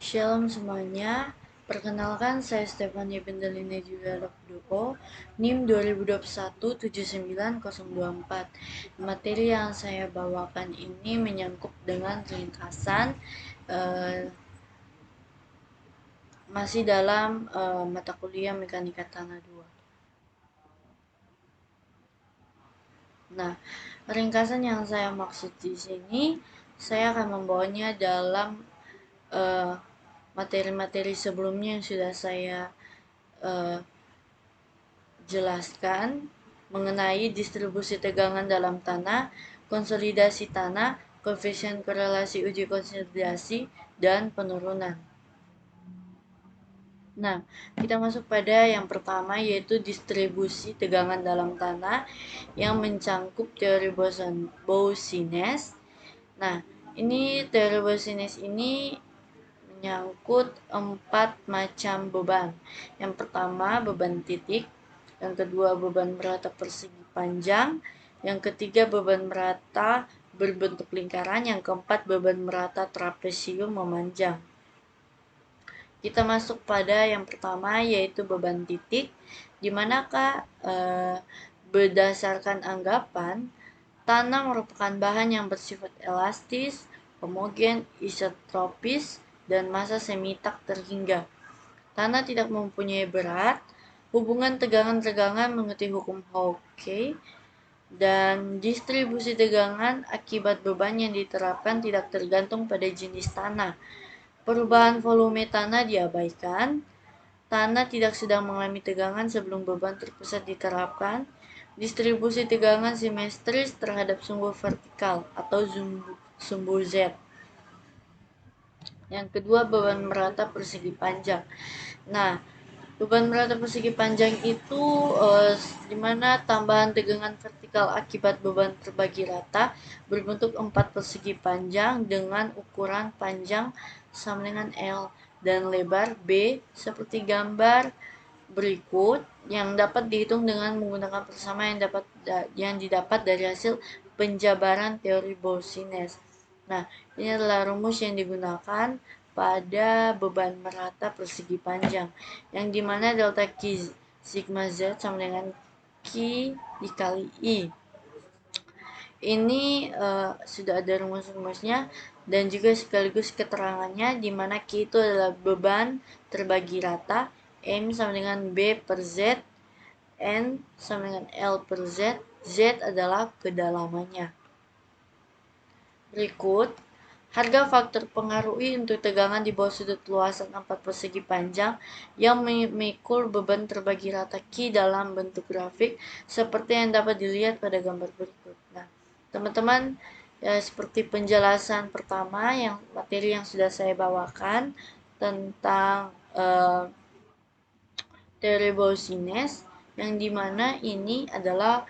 Shalom semuanya, perkenalkan saya Stefania Bendelina Juliardo, NIM 2021 79024. Materi yang saya bawakan ini menyangkut dengan ringkasan masih dalam mata kuliah Mekanika Tanah 2. Nah, ringkasan yang saya maksud di sini, saya akan membawanya dalam materi-materi sebelumnya yang sudah saya jelaskan mengenai distribusi tegangan dalam tanah, konsolidasi tanah, koefisien korelasi uji konsolidasi, dan penurunan. Nah, kita masuk pada yang pertama, yaitu distribusi tegangan dalam tanah yang mencangkup teori Boussinesq. Nah, ini teori Boussinesq ini menyangkut 4 macam beban. Yang pertama, beban titik. Yang kedua, beban merata persegi panjang. Yang ketiga, beban merata berbentuk lingkaran. Yang keempat, beban merata trapesium memanjang. Kita masuk pada yang pertama, yaitu beban titik, di manakah berdasarkan anggapan tanah merupakan bahan yang bersifat elastis, homogen, isotropis, dan massa semi tak terhingga. Tanah tidak mempunyai berat, hubungan tegangan-tegangan mengikuti hukum Hooke, dan distribusi tegangan akibat beban yang diterapkan tidak tergantung pada jenis tanah. Perubahan volume tanah diabaikan. Tanah tidak sedang mengalami tegangan sebelum beban terpusat diterapkan. Distribusi tegangan simetris terhadap sumbu vertikal atau sumbu Z. Yang kedua, beban merata persegi panjang. Nah, beban merata persegi panjang itu dimana tambahan tegangan vertikal akibat beban terbagi rata berbentuk 4 persegi panjang dengan ukuran panjang sama dengan L dan lebar B seperti gambar berikut yang dapat dihitung dengan menggunakan persamaan yang didapat dari hasil penjabaran teori Boussinesq. Nah, ini adalah rumus yang digunakan pada beban merata persegi panjang, yang dimana delta Q sigma Z sama dengan Q dikali I. Ini sudah ada rumus-rumusnya dan juga sekaligus keterangannya, di mana Q itu adalah beban terbagi rata, M sama dengan B per Z, N sama dengan L per Z, Z adalah kedalamannya. Berikut, harga faktor pengaruh I untuk tegangan di bawah sudut luasan 4 persegi panjang yang memikul beban terbagi rata Q dalam bentuk grafik seperti yang dapat dilihat pada gambar berikut. Nah, teman-teman, ya, seperti penjelasan pertama yang materi yang sudah saya bawakan tentang teori Boussinesq, yang dimana ini adalah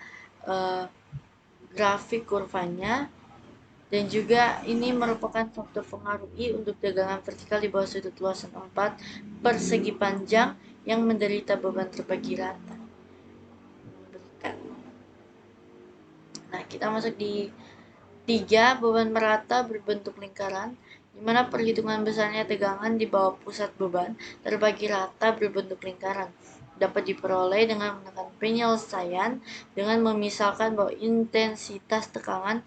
grafik kurvanya, dan juga ini merupakan faktor pengaruh I untuk tegangan vertikal di bawah sudut luasan 4 persegi panjang yang menderita beban terbagi rata. Nah, kita masuk di 3, beban merata berbentuk lingkaran, di mana perhitungan besarnya tegangan di bawah pusat beban terbagi rata berbentuk lingkaran dapat diperoleh dengan menggunakan penyelesaian dengan memisalkan bahwa intensitas tekanan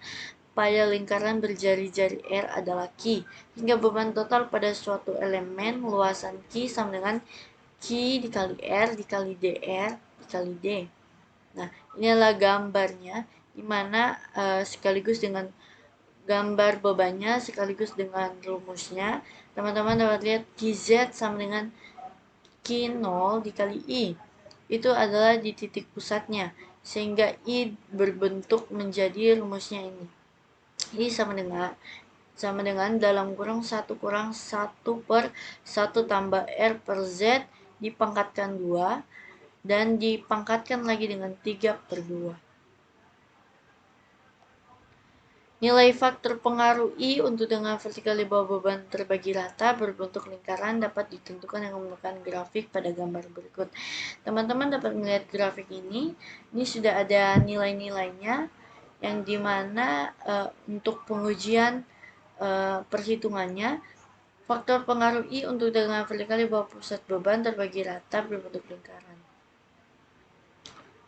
pada lingkaran berjari-jari R adalah Q, hingga beban total pada suatu elemen luasan Q sama dengan Q dikali R dikali dr dikali D. Nah, ini adalah gambarnya, dimana sekaligus dengan gambar bebannya sekaligus dengan rumusnya, teman-teman dapat lihat QZ sama dengan Q0 dikali I. Itu adalah di titik pusatnya, sehingga I berbentuk menjadi rumusnya ini. I sama dengan dalam kurung 1 kurang 1 per 1 tambah R per Z dipangkatkan 2 dan dipangkatkan lagi dengan 3 per 2. Nilai faktor pengaruh I untuk tegangan vertikal di bawah beban terbagi rata berbentuk lingkaran dapat ditentukan dengan menggunakan grafik pada gambar berikut. Teman-teman dapat melihat grafik ini. Ini sudah ada nilai-nilainya, yang dimana untuk pengujian perhitungannya Faktor pengaruh I untuk tegangan vertikal di bawah pusat beban terbagi rata berbentuk lingkaran.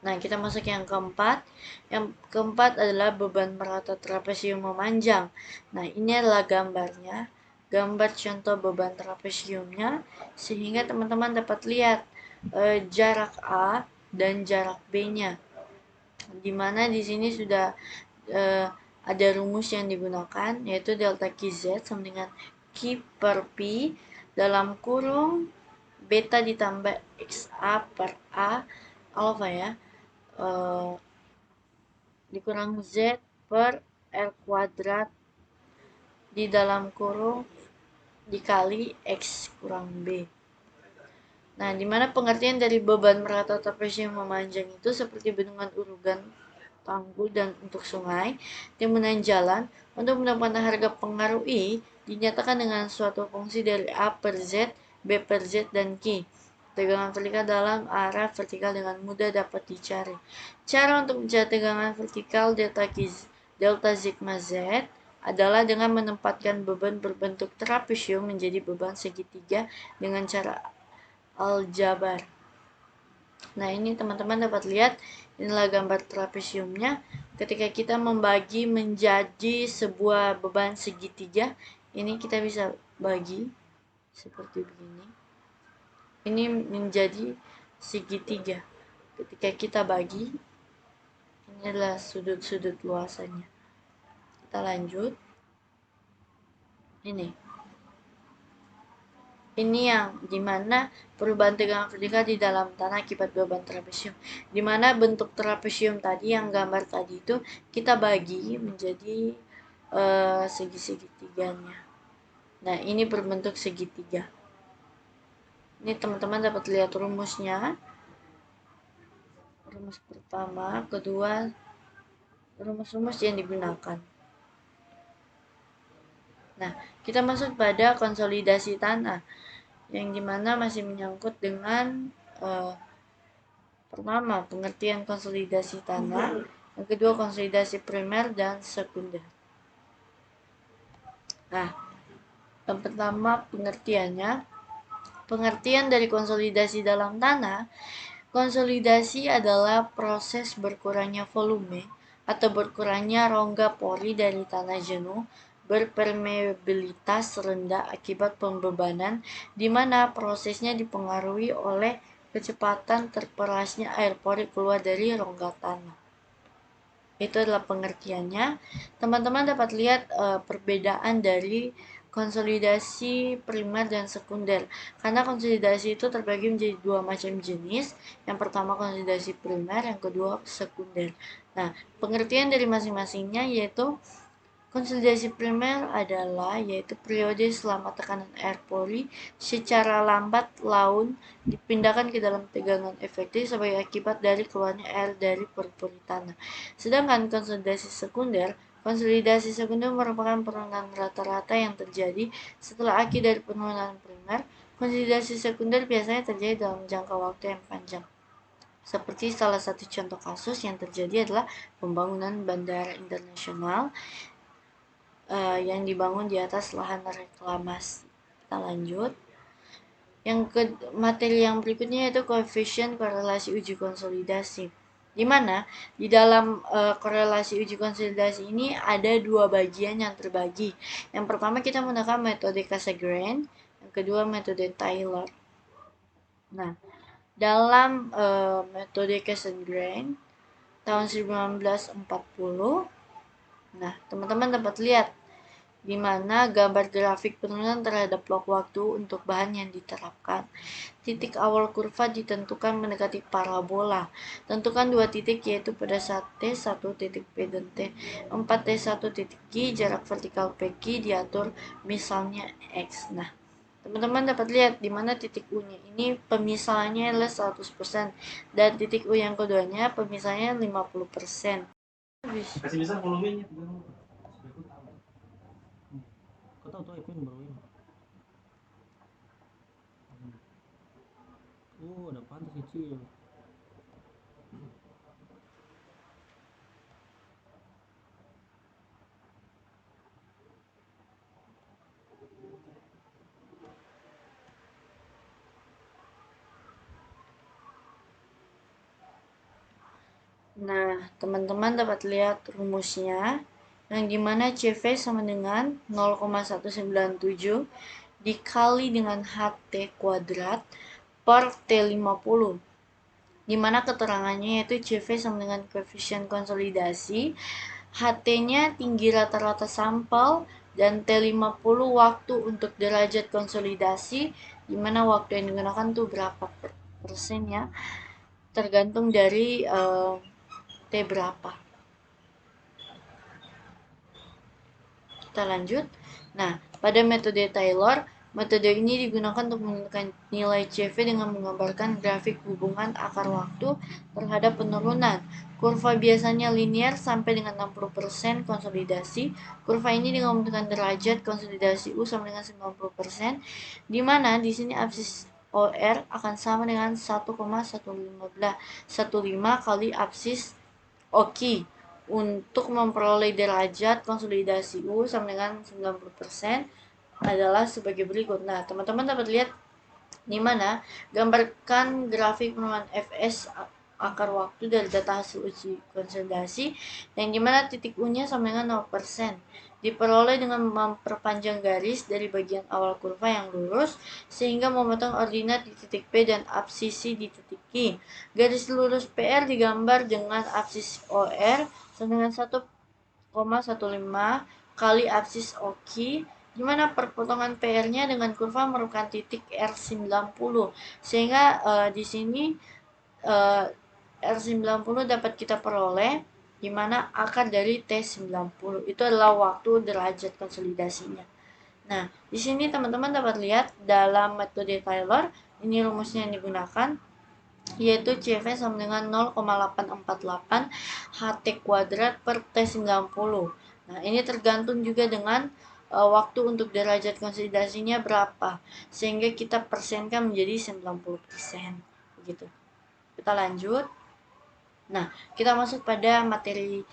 Nah, kita masuk yang keempat. Yang keempat adalah beban merata trapesium memanjang. Nah, ini adalah gambarnya. Gambar contoh beban trapesiumnya, sehingga teman-teman dapat lihat jarak A dan jarak B-nya. Dimana di sini sudah ada rumus yang digunakan, yaitu delta QZ sama dengan Q per P dalam kurung beta ditambah XA per A alpha ya, dikurang Z per L kuadrat di dalam kurung dikali X kurang B. Nah, dimana pengertian dari beban merata trapesium memanjang itu seperti bendungan urugan tanggul dan untuk sungai, timbunan jalan, untuk mendapatkan harga pengaruh I dinyatakan dengan suatu fungsi dari A per Z, B per Z, dan Q. Tegangan vertikal dalam arah vertikal dengan mudah dapat dicari. Cara untuk mencari tegangan vertikal delta sigma Z adalah dengan menempatkan beban berbentuk trapesium menjadi beban segitiga dengan cara aljabar. Nah, ini teman-teman dapat lihat, inilah gambar trapesiumnya. Ketika kita membagi menjadi sebuah beban segitiga, ini kita bisa bagi seperti begini. Ini menjadi segitiga. Ketika kita bagi, ini adalah sudut-sudut luasannya. Kita lanjut. Ini yang dimana perubahan tegangan vertikal di dalam tanah akibat beban trapesium. Dimana bentuk trapesium tadi yang gambar tadi itu kita bagi menjadi segi-segitiganya. Nah, ini berbentuk segitiga. Ini teman-teman dapat lihat rumusnya. Rumus pertama, kedua, rumus-rumus yang digunakan. Nah, kita masuk pada konsolidasi tanah, yang dimana masih menyangkut dengan pertama, pengertian konsolidasi tanah, yang kedua konsolidasi primer dan sekunder. Nah, yang pertama pengertiannya, pengertian dari konsolidasi dalam tanah. Konsolidasi adalah proses berkurangnya volume atau berkurangnya rongga pori dari tanah jenuh berpermeabilitas rendah akibat pembebanan, di mana prosesnya dipengaruhi oleh kecepatan terperasnya air pori keluar dari rongga tanah. Itu adalah pengertiannya. Teman-teman dapat lihat perbedaan dari konsolidasi primer dan sekunder. Karena konsolidasi itu terbagi menjadi dua macam jenis. Yang pertama konsolidasi primer, yang kedua sekunder. Nah, pengertian dari masing-masingnya yaitu konsolidasi primer adalah yaitu periode selama tekanan air pori secara lambat laun dipindahkan ke dalam tegangan efektif sebagai akibat dari keluarnya air dari pori-pori tanah. Sedangkan konsolidasi sekunder merupakan penurunan rata-rata yang terjadi setelah akibat dari penurunan primer. Konsolidasi sekunder biasanya terjadi dalam jangka waktu yang panjang. Seperti salah satu contoh kasus yang terjadi adalah pembangunan bandara internasional yang dibangun di atas lahan reklamasi. Kita lanjut. Materi yang berikutnya yaitu koefisien korelasi uji konsolidasi. Di mana di dalam korelasi uji konsolidasi ini ada dua bagian yang terbagi. Yang pertama kita menggunakan metode Cassegrain, yang kedua metode Taylor. Nah, dalam metode Cassegrain tahun 1940, nah teman-teman dapat lihat di mana gambar grafik penurunan terhadap blok waktu untuk bahan yang diterapkan. Titik awal kurva ditentukan mendekati parabola. Tentukan dua titik yaitu pada saat T1 titik P dan T4 T1 titik G, jarak vertikal PG diatur misalnya X. Nah, teman-teman dapat lihat di mana titik U-nya ini pemisahannya adalah 100% dan titik U yang keduanya pemisahannya 50%. Kasih bisa volumenya. Kau tahu tuh iPhone baru ini. Oh, ada pantas kecil. Nah, teman-teman dapat lihat rumusnya, yang dimana CV sama dengan 0,197 dikali dengan HT kuadrat per T50. Dimana keterangannya yaitu CV sama dengan koefisien konsolidasi, HT-nya tinggi rata-rata sampel, dan T50 waktu untuk derajat konsolidasi, dimana waktu yang digunakan tuh berapa persen ya, tergantung dari T berapa. Kita lanjut. Nah, pada metode Taylor, metode ini digunakan untuk menentukan nilai CV dengan menggambarkan grafik hubungan akar waktu terhadap penurunan. Kurva biasanya linear sampai dengan 60% konsolidasi. Kurva ini dengan menentukan derajat konsolidasi U sama dengan 90%, di mana di sini absis OR akan sama dengan 1,15 kali absis OKI untuk memperoleh derajat konsolidasi U sama dengan 90% adalah sebagai berikut. Nah, teman-teman dapat lihat di mana gambarkan grafik penurunan Fs akar waktu dari data hasil uji konsolidasi yang dimana titik U-nya sama dengan 0%. Diperoleh dengan memperpanjang garis dari bagian awal kurva yang lurus sehingga memotong ordinat di titik P dan absisi di titik Q. Garis lurus PR digambar dengan absis OR sama dengan 1,15 kali absis OQ, di mana perpotongan PR-nya dengan kurva merupakan titik R90. Sehingga di sini R90 dapat kita peroleh di mana akar dari T90 itu adalah waktu derajat konsolidasinya. Nah, di sini teman-teman dapat lihat dalam metode Taylor, ini rumusnya yang digunakan, yaitu CV sama dengan 0,848 HT kuadrat per T90. Nah, ini tergantung juga dengan waktu untuk derajat konsolidasinya berapa, sehingga kita persenkan menjadi 90%. Begitu. Kita lanjut. Nah, kita masuk pada materi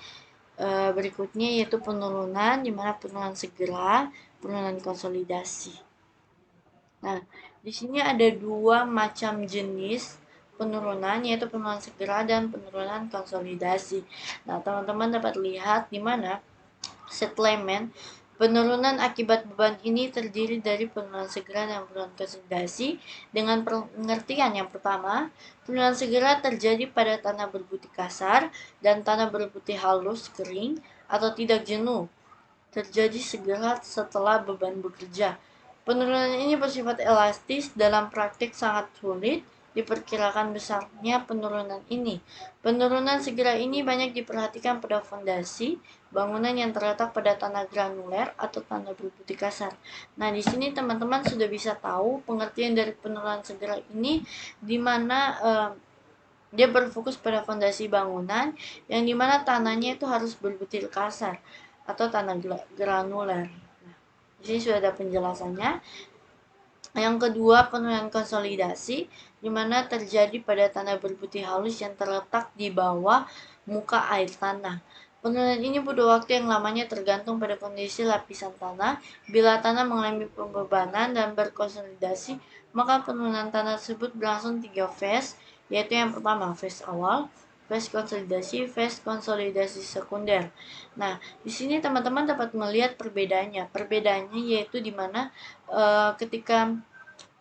berikutnya, yaitu penurunan, di mana penurunan segera, penurunan konsolidasi. Nah, di sini ada dua macam jenis penurunan, yaitu penurunan segera dan penurunan konsolidasi. Nah, teman-teman dapat lihat di mana settlement penurunan akibat beban ini terdiri dari penurunan segera dan penurunan konsolidasi dengan pengertian yang pertama, penurunan segera terjadi pada tanah berputih kasar dan tanah berputih halus kering atau tidak jenuh, terjadi segera setelah beban bekerja. Penurunan ini bersifat elastis, dalam praktik sangat sulit diperkirakan besarnya penurunan ini. Penurunan segera ini banyak diperhatikan pada fondasi bangunan yang terletak pada tanah granuler atau tanah berputih kasar. Nah, di sini teman-teman sudah bisa tahu pengertian dari penurunan segera ini, di mana dia berfokus pada fondasi bangunan yang dimana tanahnya itu harus berbutir kasar atau tanah granuler. Nah, di sini sudah ada penjelasannya. Yang kedua, penurunan konsolidasi, di mana terjadi pada tanah berputih halus yang terletak di bawah muka air tanah. Penurunan ini butuh waktu yang lamanya tergantung pada kondisi lapisan tanah. Bila tanah mengalami pembebanan dan berkonsolidasi, maka penurunan tanah tersebut berlangsung 3 phase, yaitu yang pertama phase awal, phase konsolidasi sekunder. Nah, di sini teman-teman dapat melihat perbedaannya. Perbedaannya yaitu di mana ketika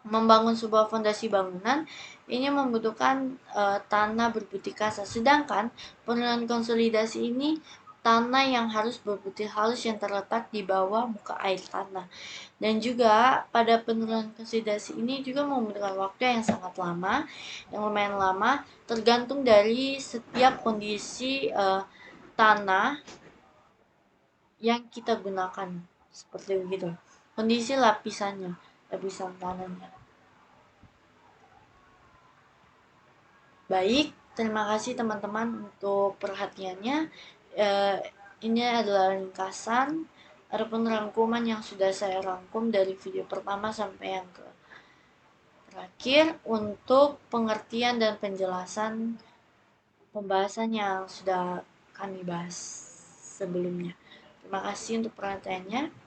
membangun sebuah fondasi bangunan ini membutuhkan tanah berputih kasar, sedangkan penurunan konsolidasi ini tanah yang harus berputih halus yang terletak di bawah muka air tanah. Dan juga pada penurunan konsolidasi ini juga membutuhkan waktu yang sangat lama, yang lumayan lama, tergantung dari setiap kondisi tanah yang kita gunakan, seperti begitu, kondisi lapisannya, lapisan tanahnya. Baik, terima kasih teman-teman untuk perhatiannya. Ini adalah ringkasan ataupun rangkuman yang sudah saya rangkum dari video pertama sampai yang terakhir untuk pengertian dan penjelasan pembahasan yang sudah kami bahas sebelumnya. Terima kasih untuk perhatiannya.